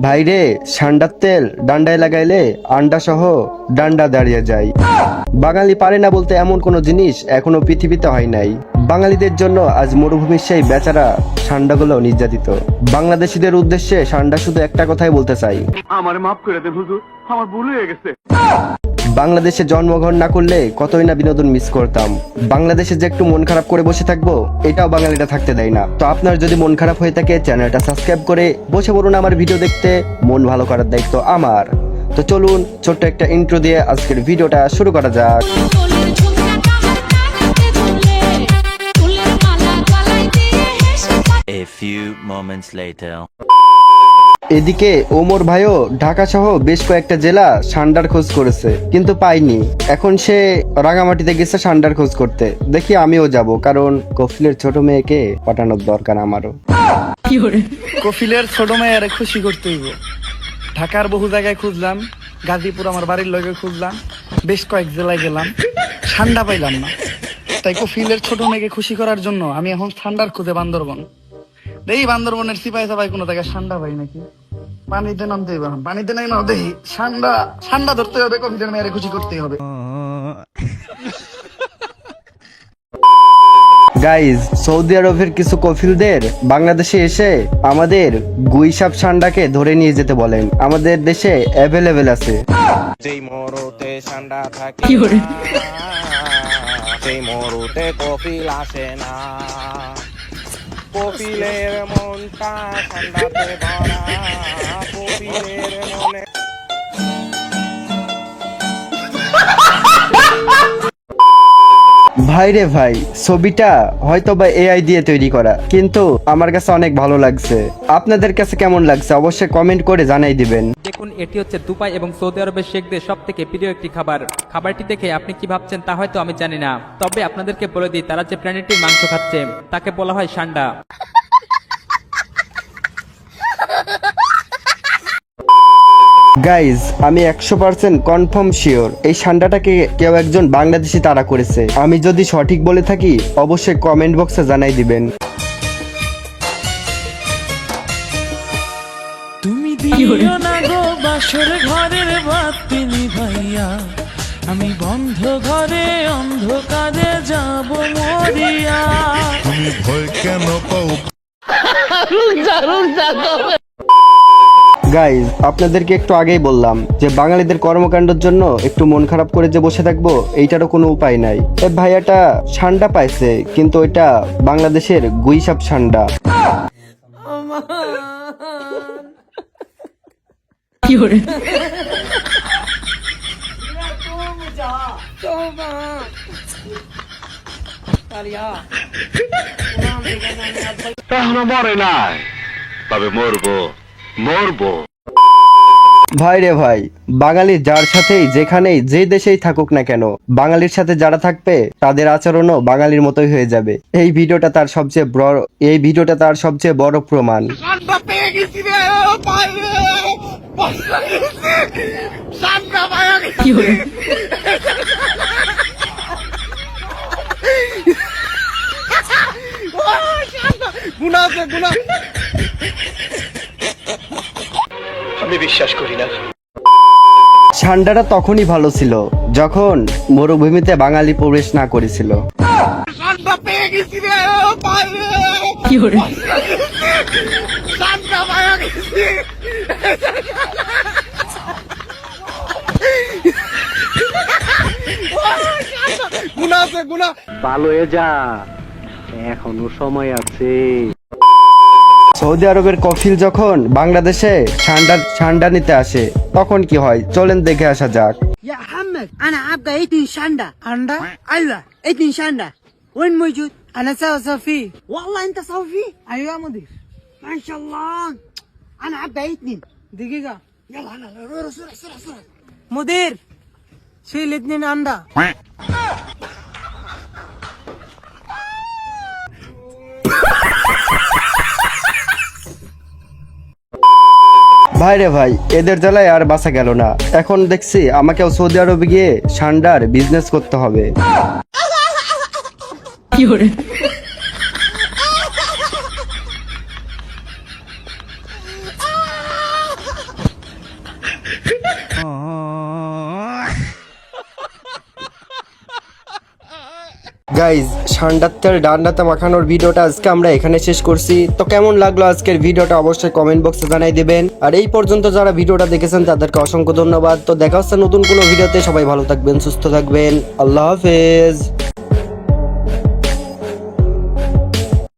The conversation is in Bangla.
ভাইরে, ঠান্ডার তেল ডান্ডায় লাগাইলে আন্ডা সহ ডান্ডা দাঁড়িয়ে যায়। বাঙালি পারে না বলতে এমন কোনো জিনিস এখনো পৃথিবীতে হয় নাই। বাঙালিদের জন্য আজ মরুভূমির সেই বেচারা ষান্ডাগুলো নির্যাতিত। বাংলাদেশিদের উদ্দেশ্যে ষান্ডা শুধু একটা কথাই বলতে চাই, আমার মাফ করে দেন হুজুর, আমার ভুল হয়ে গেছে। বাংলাদেশে জন্মগ্রহণ না করলে কতই না বিনোদন মিস করতাম। বাংলাদেশে যে একটু মন খারাপ করে বসে থাকবো, এটাও বাঙালিরা থাকতে দেয় না। তো আপনার যদি মন খারাপ হয়ে থাকে, চ্যানেলটা সাবস্ক্রাইব করে বসে পড়ুন আমার ভিডিও দেখতে। মন ভালো করার দায়িত্ব আমার। তো চলুন ছোট্ট একটা ইন্ট্রো দিয়ে আজকের ভিডিওটা শুরু করা যাক। A few moments later. এদিকে ওমর ভাইও ঢাকা সহ বেশ কয়েকটা জেলা ষান্ডার খোঁজ করেছে, কিন্তু পাইনি। এখন সে রাঙামাটিতে গেছে ষান্ডার খোঁজ করতে। দেখি আমিও যাব, কারণ কফিলের ছোট মেয়েকে পাঠানোর দরকার আমারও। কফিলের ছোট মেয়ের খুশি করতে হইব। ঢাকার বহু জায়গায় খুঁজলাম, গাজীপুর আমার বাড়ির লগে খুঁজলাম, বেশ কয়েক জেলায় গেলাম, ঠান্ডা পাইলাম না। তাই কফিলের ছোট মেয়েকে খুশি করার জন্য আমি এখন ঠান্ডার খুঁজে বান্দরবন। এই বান্দরবনের সিপাই সাপাই কোনো জায়গায় ঠান্ডা পাই নাকি, পানিতে নামতে হবে। পানিতে নাই না, দেখি ঠান্ডা ঠান্ডা ধরতে হবে, কফিলের মেয়ের খুশি করতেই হবে। গাইজ, সৌদি আরবের কিছু কফিলদের বাংলাদেশে এসে আমাদের গুইসাপ ষান্ডাকে ধরে নিয়ে যেতে বলেন। আমাদের দেশে অ্যাভেলেবেল আছে। যেই মরুতে ঠান্ডা থাকে সেই মরুতে কপিল আসে না। কপিলের মনটা ঠান্ডাতে ভরা, কপিলের মনে। ভাই রে ভাই, ছবিটা হয়তো বা এআই দিয়ে তৈরি করা, কিন্তু আমার কাছে অনেক ভালো লাগছে। আপনাদের কাছে কেমন লাগছে অবশ্যই কমেন্ট করে জানাই দিবেন। দেখুন, এটি হচ্ছে দুবাই এবং সৌদি আরবের শেখদের সব থেকে প্রিয় একটি খাবার। খাবারটি দেখে আপনি কি ভাবছেন তা হয়তো আমি জানি না, তবে আপনাদেরকে বলে দিই, তারা যে প্রাণীটির মাংস খাচ্ছে তাকে বলা হয় ষান্ডা। গাইজ, আমি 100% কনফার্ম শিওর এই ষান্ডাটাকে কেউ একজন বাংলাদেশি তাড়া করেছে। আমি যদি সঠিক বলে থাকি অবশ্যই কমেন্ট বক্সে জানাই দিবেন। তুমি দিও না গো বাসর ঘরের বাতি নিভাইয়া, আমি বন্ধ ঘরে অন্ধকারে যাব মরিয়া। তুমি ভয় কেন পাও? গাইজ, আপনাদেরকে একটু আগেই বললাম যে বাঙালিদের কর্মকাণ্ডের জন্য একটু মন খারাপ করে যে বসে থাকবো, এইটারও কোনো উপায় নাই। এ ভাইয়াটা ষান্ডা পাইছে, কিন্তু ওইটা বাংলাদেশের গুইসাপ ষান্ডা। এখনো মরে নাই, তবে মরবো মরবো। ভাই রে ভাই, বাঙালি যার সাথেই যেখানেই যে দেশেই থাকুক না কেন, বাঙালির সাথে যারা থাকবে তাদের আচরণও বাঙালির মতোই হয়ে যাবে। এই ভিডিওটা তার সবচেয়ে বড় প্রমাণ। আমি বিশ্বাস করি না। ষান্ডাটা তখনই ভালো ছিল যখন মরুভূমিতে বাঙালি প্রবেশ না করেছিল। ভালো হয়ে যা, এখনো সময় আছে। সৌদি আরবের কফিল যখন বাংলাদেশে ষান্ডা নিতে আসে, তখন কি হয় চলেন দেখে আসা যাক। يا محمد انا ابقى ايتين شندا شندا ايوه ايتين شندا وين موجود انا صافي والله انت صافي ايوه يا مدير ما شاء الله انا ابقى ايتين دقيقه يلا يلا سرعه مدير شيل اثنين اندا ভাই রে ভাই, এদের জ্বালায় আর বাঁচা গেল না। এখন দেখছি আমাকেও সৌদি আরবে গিয়ে ষান্ডার বিজনেস করতে হবে। গাইজ সান্ডার তেল ডান্ডাতে মাখানোর ভিডিওটা আজকে আমরা এখানে শেষ করছি। তো কেমন লাগলো আজকের ভিডিওটা অবশ্যই কমেন্ট বক্সে জানাই দিবেন। আর এই পর্যন্ত যারা ভিডিওটা দেখেছেন তাদেরকে অসংখ্য ধন্যবাদ। তো দেখা হচ্ছে নতুন কোনো ভিডিওতে। সবাই ভালো থাকবেন, সুস্থ থাকবেন। আল্লাহ হাফেজ।